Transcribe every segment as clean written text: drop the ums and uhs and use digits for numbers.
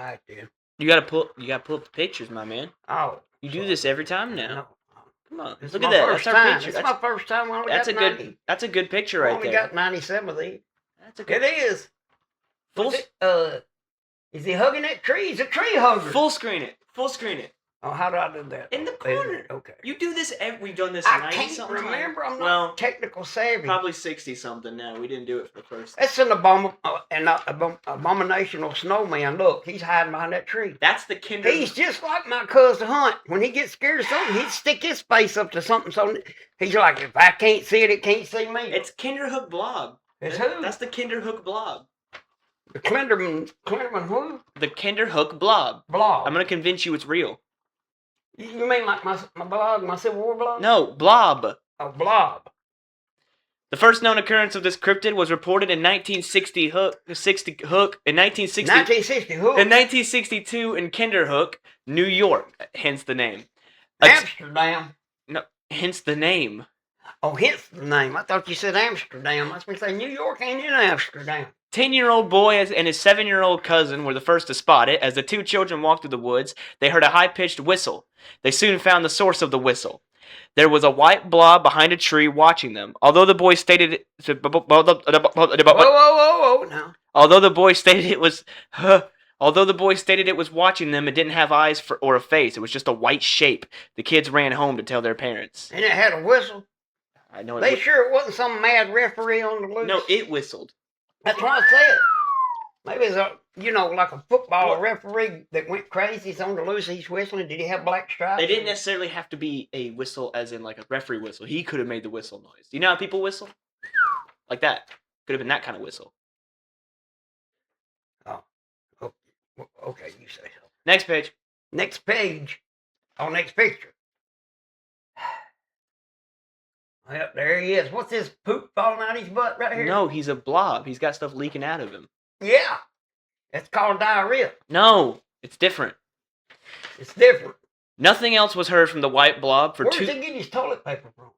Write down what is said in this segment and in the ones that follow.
right then. You gotta pull up the pictures, my man. Oh. You do this every time now. No. Come on. It's Look my at that. first That's our time. picture. It's my first time. I only got 90. That's a good picture I right only there. got 97 of these. That's a good. It is. Is he hugging that tree? He's a tree hugger. Full screen it. Full screen it. Oh, how do I do that? In the corner. Okay. You do this. We've done this. I can't remember. I'm not technical savvy. Probably 60 something now. We didn't do it for the first. That's an abominational snowman. Look, he's hiding behind that tree. That's the Kinderhook. He's just like my cousin Hunt. When he gets scared of something, he'd stick his face up to something. So he's like, if I can't see it, it can't see me. It's Kinderhook Blob. It's who? That's the Kinderhook Blob. The Kinderman who? The Kinderhook Blob. Blob. I'm gonna convince you it's real. You mean like my blog, my Civil War blog? No, Blob. Oh, Blob. The first known occurrence of this cryptid was reported in 1962 in Kinderhook, New York. Hence the name. Amsterdam. No, hence the name. Oh, hence the name. I thought you said Amsterdam. I was going to say New York ain't in Amsterdam. 10-year-old boy and his 7-year-old cousin were the first to spot it. As the two children walked through the woods, they heard a high-pitched whistle. They soon found the source of the whistle. There was a white blob behind a tree watching them. Although the boy stated Although the boy stated it was watching them, it didn't have eyes or a face. It was just a white shape. The kids ran home to tell their parents. And it had a whistle? I know. Sure it wasn't some mad referee on the loose? No, it whistled. That's what I said. Maybe it's like a football referee that went crazy. He's on the loose. He's whistling. Did he have black stripes? They didn't necessarily have to be a whistle as in like a referee whistle. He could have made the whistle noise. Do you know how people whistle? Like that. Could have been that kind of whistle. Oh. Okay, you say so. Next page. Next page. Oh, next picture. Well, there he is. What's this poop falling out of his butt right here? No, he's a blob. He's got stuff leaking out of him. Yeah. That's called diarrhea. No, it's different. It's different. Nothing else was heard from the white blob for Where does he get his toilet paper from?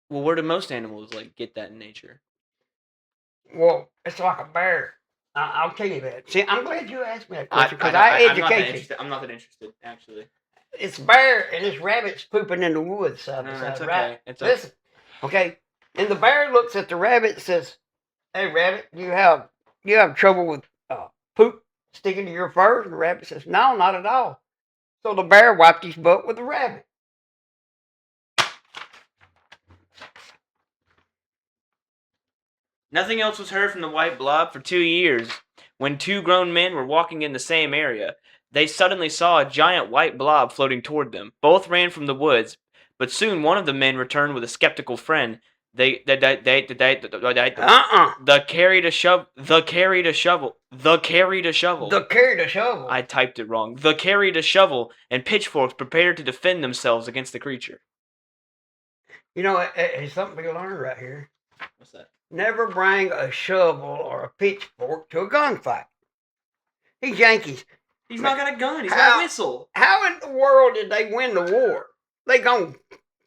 Well, where do most animals get that in nature? Well, it's like a bear. I'll tell you that. See, I'm glad you asked me that question because I educate you. I'm not that interested, actually. It's bear and this rabbit's pooping in the woods side by side, okay. right? It's okay. Listen, okay. And the bear looks at the rabbit and says, "Hey, rabbit, you have trouble with poop sticking to your fur?" And the rabbit says, "No, not at all." So the bear wiped his butt with the rabbit. Nothing else was heard from the white blob for 2 years. When two grown men were walking in the same area, they suddenly saw a giant white blob floating toward them. Both ran from the woods, but soon one of the men returned with a skeptical friend. They carried a shovel. I typed it wrong. They carried a shovel and pitchforks prepared to defend themselves against the creature. You know, there's something we learned right here. What's that? Never bring a shovel or a pitchfork to a gunfight. These Yankees. He's not got a gun. He's got a whistle. How in the world did they win the war? They gonna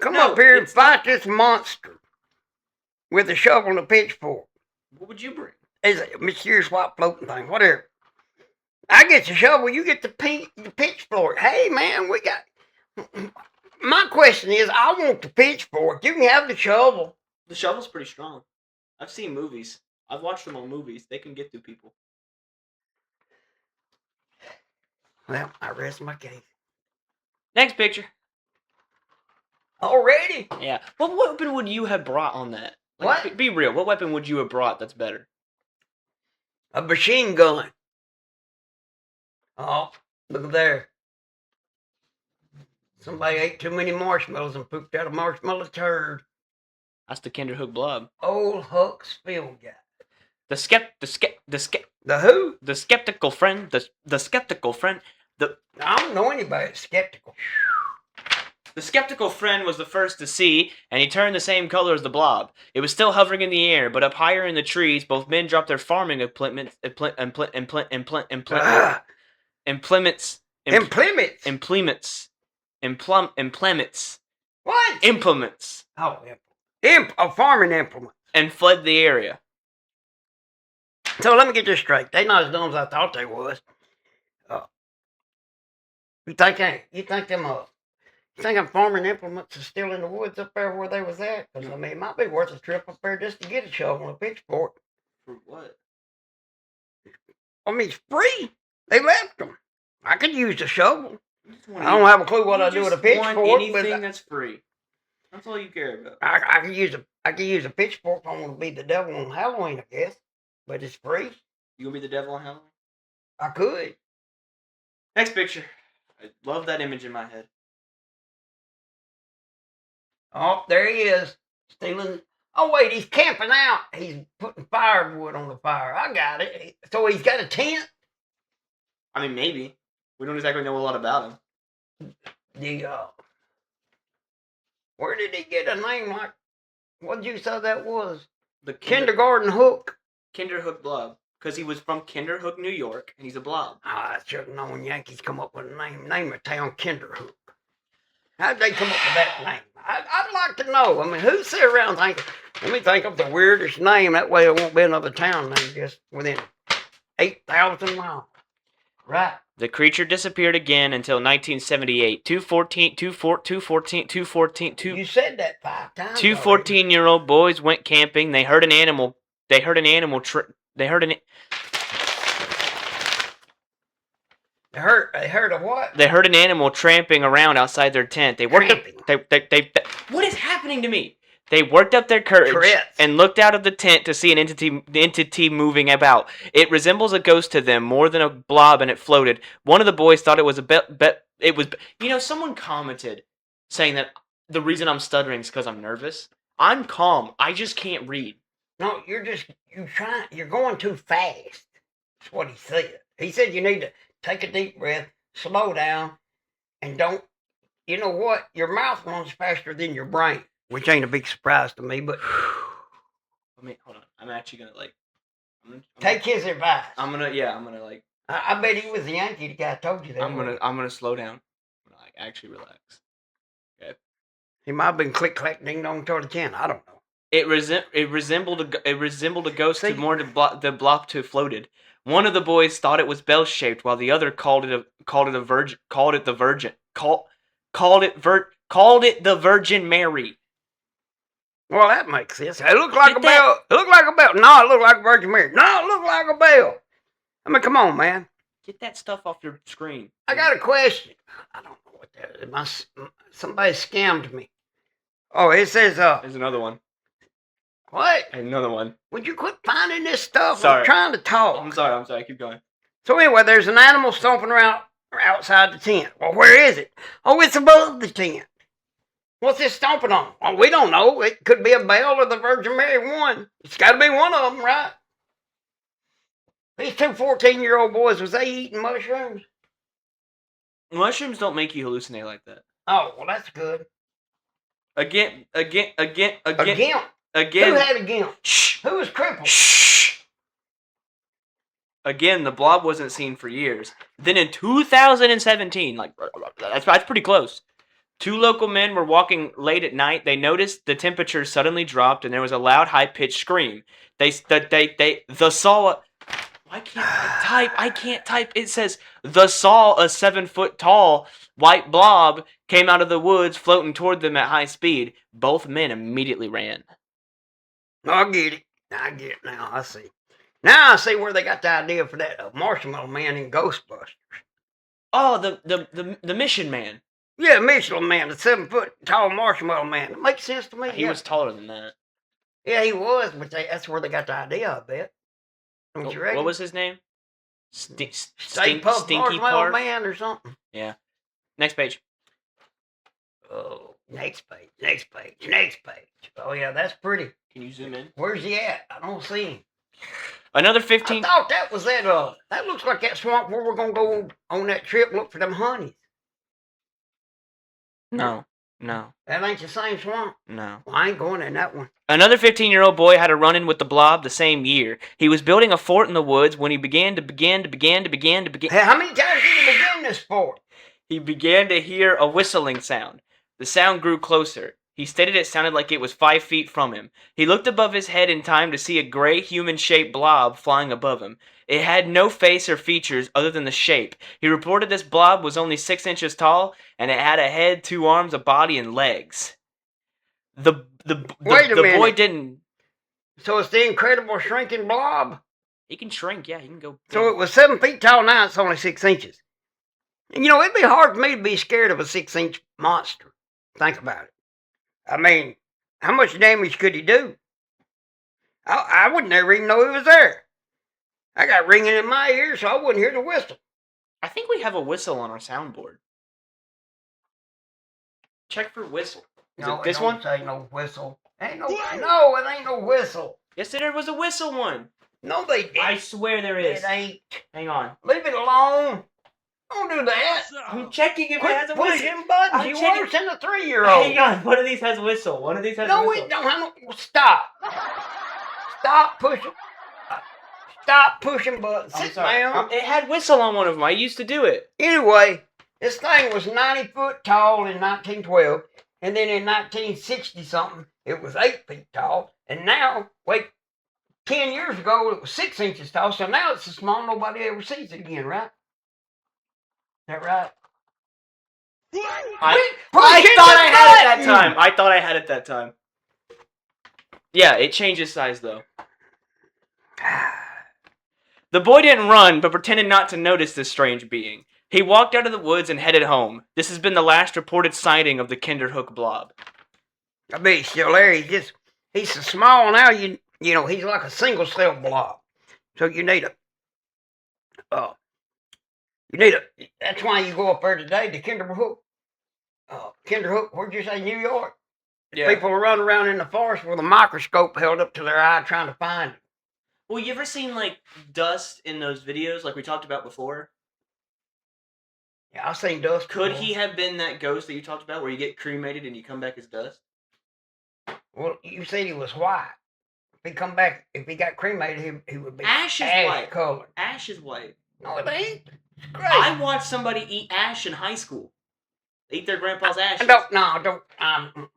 come up here and fight this monster with a shovel and a pitchfork. What would you bring? It's a mysterious white floating thing. Whatever. I get the shovel. You get the pitchfork. Hey man, we got. My question is, I want the pitchfork. You can have the shovel. The shovel's pretty strong. I've seen movies. I've watched them on movies. They can get through people. Well, I rest my case. Next picture. Already? Yeah. What weapon would you have brought on that? What? Be real. What weapon would you have brought that's better? A machine gun. Oh, look there. Somebody ate too many marshmallows and pooped out a marshmallow turd. That's the Kinderhook Blob. Old Huck's field guy. The who? The skeptical friend. The skeptical friend. I don't know anybody that's skeptical. The skeptical friend was the first to see, and he turned the same color as the blob. It was still hovering in the air, but up higher in the trees, both men dropped their farming implements. What? Implements. Oh, farming implements. And fled the area. So let me get this straight. They not as dumb as I thought they was. You think them farming implements are still in the woods up there where they was at? Because, I mean, it might be worth a trip up there just to get a shovel and a pitchfork. For what? I mean, it's free. They left them. I could use a shovel. I don't have a clue what I do with a pitchfork. Anything that's free. That's all you care about. I could use a pitchfork. I want to be the devil on Halloween, I guess. But it's free. You gonna be the devil on Halloween? I could. Next picture. I love that image in my head. Oh, there he is. Stealing. Oh, wait, he's camping out. He's putting firewood on the fire. I got it. So he's got a tent? I mean, maybe. We don't exactly know a lot about him. Where did he get a name like? What did you say that was? The Kindergarten Hook. Kinderhook Blob. Because he was from Kinderhook, New York, and he's a blob. I should have known Yankees come up with a name. Name a town Kinderhook. How'd they come up with that name? I'd like to know. I mean, who sit around thinking, let me think of the weirdest name. That way there won't be another town name just within 8,000 miles. Right. The creature disappeared again until 1978. Two 14-year-old boys went camping. They heard an animal. They heard an animal tramping around outside their tent. They worked up. What is happening to me? They worked up their courage and looked out of the tent to see an entity moving about. It resembles a ghost to them more than a blob, and it floated. One of the boys thought it was someone commented saying that the reason I'm stuttering is because I'm nervous. I'm calm. I just can't read. No, you're going too fast. That's what he said. He said you need to take a deep breath, slow down, and don't, you know what? Your mouth runs faster than your brain. Which ain't a big surprise to me, but hold on. I'm actually gonna take his advice. I'm gonna I bet he was the Yankee. The guy told you that. I'm gonna slow down. I'm gonna actually relax. Okay. He might have been click clack ding dong toward the chin. I don't know. It resembled a ghost to more the blob to floated. One of the boys thought it was bell shaped, while the other called it the Virgin Mary. Well, that makes sense. It looked like a bell. It looked like a bell. No, it looked like a Virgin Mary. No, it looked like a bell. I mean, come on, man. Get that stuff off your screen. I got a question. I don't know what that is. Somebody scammed me. Oh, it says, There's another one. What? Another one. Would you quit finding this stuff? Sorry. I'm trying to talk. I'm sorry. Keep going. So anyway, there's an animal stomping around outside the tent. Well, where is it? Oh, it's above the tent. What's it stomping on? Oh, we don't know. It could be a bell or the Virgin Mary one. It's got to be one of them, right? These two 14-year-old boys, was they eating mushrooms? Mushrooms don't make you hallucinate like that. Oh, well, that's good. Again. A gimp? Who had a gimp? Shh. Who was crippled? Shh. Again, the blob wasn't seen for years. Then in 2017, that's pretty close. Two local men were walking late at night. They noticed the temperature suddenly dropped, and there was a loud, high-pitched scream. They saw. Why can't I type? I can't type. It says saw a 7-foot-tall white blob came out of the woods, floating toward them at high speed. Both men immediately ran. I get it. I get it now. I see. Now I see where they got the idea for that marshmallow man in Ghostbusters. Oh, the Mission Man. Yeah, Michelin Man, the 7-foot-tall marshmallow man. It makes sense to me. He was taller than that. Yeah, he was, but that's where they got the idea, I bet. Don't you reckon? What was his name? Stinky Marshmallow Man or something. Yeah. Next page. Oh, next page. Oh, yeah, that's pretty. Can you zoom in? Where's he at? I don't see him. Another 15... I thought that was that, that looks like that swamp where we're going to go on that trip and look for them honeys. No. That ain't the same swamp? No. Well, I ain't going in that one. Another 15-year-old boy had a run-in with the blob the same year. He was building a fort in the woods when he began to... Hey, how many times did he begin this fort? He began to hear a whistling sound. The sound grew closer. He stated it sounded like it was 5 feet from him. He looked above his head in time to see a gray human-shaped blob flying above him. It had no face or features other than the shape. He reported this blob was only 6 inches tall, and it had a head, 2 arms, a body, and legs. Wait a The boy minute. didn't. So it's the incredible shrinking blob. He can shrink, yeah. He can go. So it was 7 feet tall. Now it's only 6 inches. And it'd be hard for me to be scared of a 6-inch monster. Think about it. I mean, how much damage could he do? I would never even know he was there. I got ringing in my ears, so I wouldn't hear the whistle. I think we have a whistle on our soundboard. Check for whistle. Is it this one? Say no whistle. Ain't no. No, it ain't no whistle. Yes, there was a whistle one. No, they didn't. I swear there is. It ain't. Hang on. Leave it alone. Don't do that. I'm checking if it has a Quit whistle. pushing buttons. I'm You checking- worse than a 3-year-old. Hang on. One of these has whistle. One of these has No, whistle. it don't have no. Stop. Stop pushing. Stop pushing buttons. I'm Sit sorry. down. It had whistle on one of them. I used to do it. Anyway, this thing was 90 foot tall in 1912, and then in 1960 something, it was 8 feet tall, and now, 10 years ago, it was 6 inches tall, so now it's so small nobody ever sees it again, right? Is that right? I thought I had it that time. I thought I had it that time. Yeah, it changes size though. The boy didn't run, but pretended not to notice this strange being. He walked out of the woods and headed home. This has been the last reported sighting of the Kinderhook Blob. I bet he's still there. He's so small now, he's like a single cell blob. So you need that's why you go up there today to Kinderhook. Kinderhook, where'd you say, New York? Yeah. People run around in the forest with a microscope held up to their eye trying to find it. Well, you ever seen like dust in those videos like we talked about before? Yeah, I've seen dust. Could before. he have been that ghost that you talked about where you get cremated and you come back as dust? Well, you said he was white. If he got cremated, he would be Ash is white. color. Ash is white. No, it ain't. It's great. I watched somebody eat ash in high school. They eat their grandpa's ashes. Don't.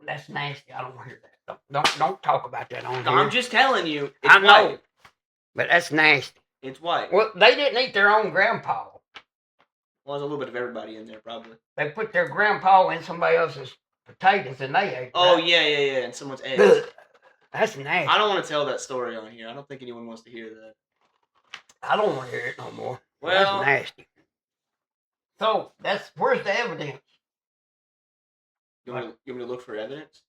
That's nasty. I don't want to hear that. Don't talk about that on No, here. I'm just telling you. It's I know, white. but that's nasty. It's white. Well, they didn't eat their own grandpa. Well, there's a little bit of everybody in there, probably. They put their grandpa in somebody else's potatoes and they ate. Oh, right? yeah, and someone's eggs. Ugh. That's nasty. I don't want to tell that story on here. I don't think anyone wants to hear that. I don't want to hear it no more. Well, that's nasty. So where's the evidence? You want me to look for evidence?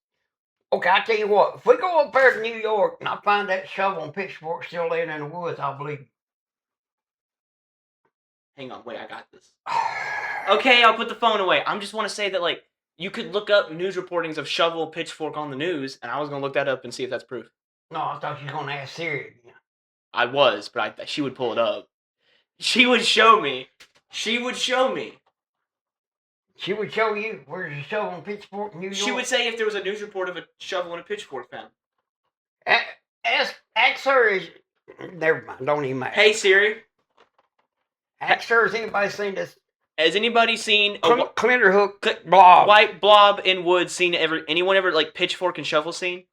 Okay, I tell you what. If we go up there to New York and I find that shovel and pitchfork still laying in the woods, I'll believe you. Hang on, wait, I got this. Okay, I'll put the phone away. I just want to say that, like, you could look up news reportings of shovel pitchfork on the news, and I was going to look that up and see if that's proof. No, I thought you were going to ask Siri again. I was, but she would pull it up. She would show me. She would show me. She would show you where's the shovel and pitchfork in New York. She would say if there was a news report of a shovel and a pitchfork found. Ask her. Never mind. Don't even matter. Hey, Siri. Ask her. Has anybody seen this? Has anybody seen a Kinderhook Blob? white blob in woods? Seen anyone ever like pitchfork and shovel scene?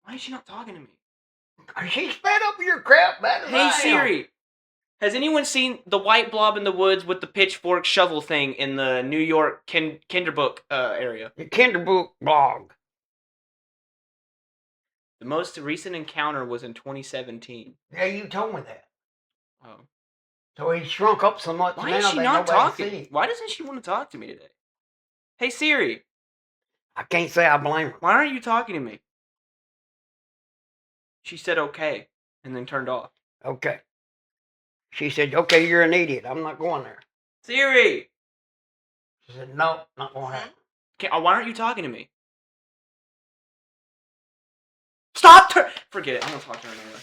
Why is she not talking to me? She's fed up with your crap. Hey Siri, has anyone seen the white blob in the woods with the pitchfork shovel thing in the New York Kinderhook area? The Kinderhook Blob. The most recent encounter was in 2017. Yeah, you told me that. Oh. So he shrunk up so much. Why now is she that not nobody talking? sees. Why doesn't she want to talk to me today? Hey Siri, I can't say I blame her. why aren't you talking to me? She said okay, and then turned off. Okay. She said, okay, you're an idiot. I'm not going there. Siri! She said, no, not going to happen. Why aren't you talking to me? Stop! Forget it. I don't talk to her anymore.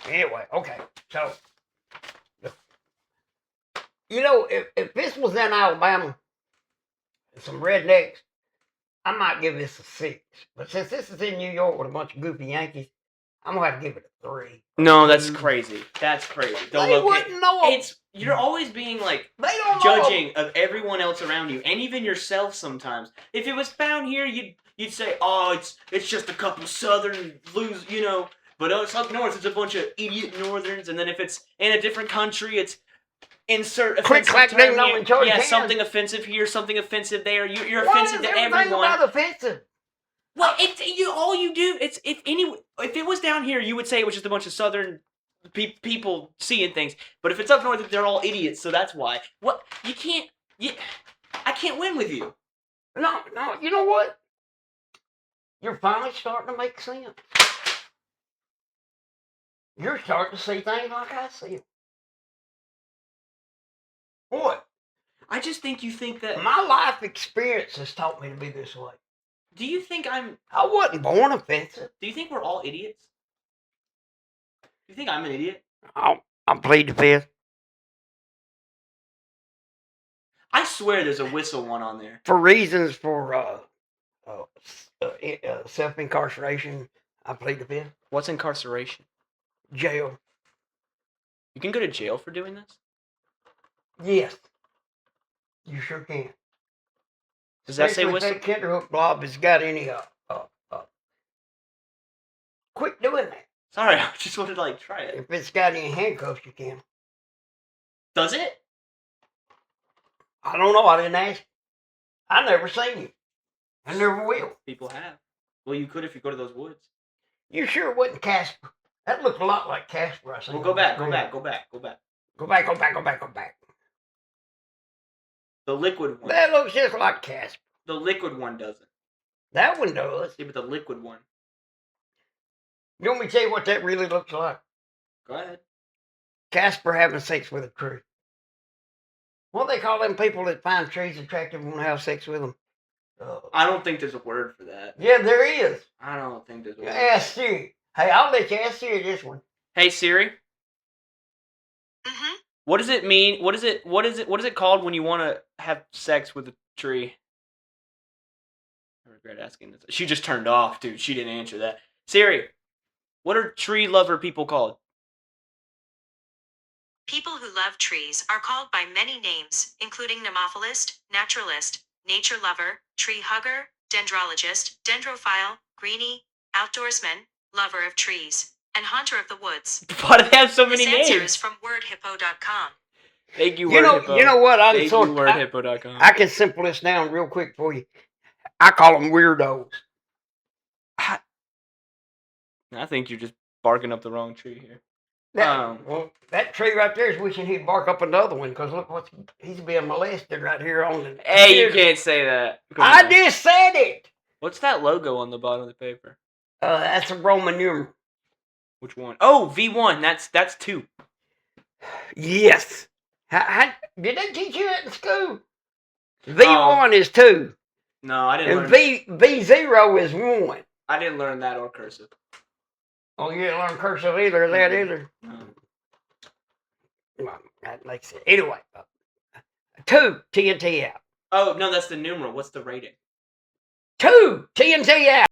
Anyway, okay. So, if this was in Alabama, some rednecks, I might give this a 6. But since this is in New York with a bunch of goofy Yankees, I'm going to have to give it a 3. No, that's crazy. That's crazy. They wouldn't know. You're always being like They don't judging of everyone else around you, and even yourself sometimes. If it was found here, you'd say, oh, it's just a couple Southern but up north it's a bunch of idiot Northerns, and then if it's in a different country, it's insert offensive Click, clack, term ding, dong, here. and charge Yeah, hands. something offensive here, something offensive there. You're Why offensive is to everything everyone. about offensive? Well, all you do. It's if it was down here, you would say it was just a bunch of Southern people seeing things. But if it's up north, they're all idiots. So that's why. What you can't. I can't win with you. No. You know what? You're finally starting to make sense. You're starting to see things like I see them. What? I just think you think that. My life experience has taught me to be this way. Do you think I'm? I wasn't born offensive. Do you think we're all idiots? Do you think I'm an idiot? I'm plead the fifth. I swear there's a whistle one on there. For reasons for self-incarceration, I plead the fifth. What's incarceration? Jail. You can go to jail for doing this? Yes. You sure can. Does that say whistle? If that Kinderhook Blob has got any quit doing that. Sorry, I just wanted to try it. If it's got any handcuffs, you can. Does it? I don't know. I didn't ask. I never seen you. I never will. People have. Well, you could if you go to those woods. You sure it wasn't Casper? That looked a lot like Casper. I seen. Well, go back. The liquid one. That looks just like Casper. The liquid one doesn't. That one does. Yeah, but the liquid one. You want me to tell you what that really looks like? Go ahead. Casper having sex with a tree. What they call them people that find trees attractive and want to have sex with them? I don't think there's a word for that. Yeah, there is. I don't think there's a word. Ask Siri. Hey, I'll let you ask Siri this one. Hey Siri. Mm-hmm. What does it mean? What is it called when you want to have sex with a tree? I regret asking this. She just turned off, dude. She didn't answer that. Siri, what are tree lover people called? People who love trees are called by many names, including nemophilist, naturalist, nature lover, tree hugger, dendrologist, dendrophile, greenie, outdoorsman, lover of trees, and hunter of the woods. Why do they have so many This answer names? is from wordhippo.com. Thank you, You know what? Thank you, wordhippo.com. I can simple this down real quick for you. I call them weirdos. I think you're just barking up the wrong tree here. Well, that tree right there is wishing he'd bark up another one because look what he's being molested right here on the. Hey, you can't say that. I just said it. What's that logo on the bottom of the paper? That's a Roman numeral. Which one? Oh, V1. That's 2. Yes. How, did they teach you that in school? V1 is 2. No, I didn't And learn. V0 is 1. I didn't learn that or cursive. Oh, you didn't learn cursive either, or that either? Well, that makes it. Anyway, 2, TNT out. Oh, no, that's the numeral. What's the rating? 2, TNT out.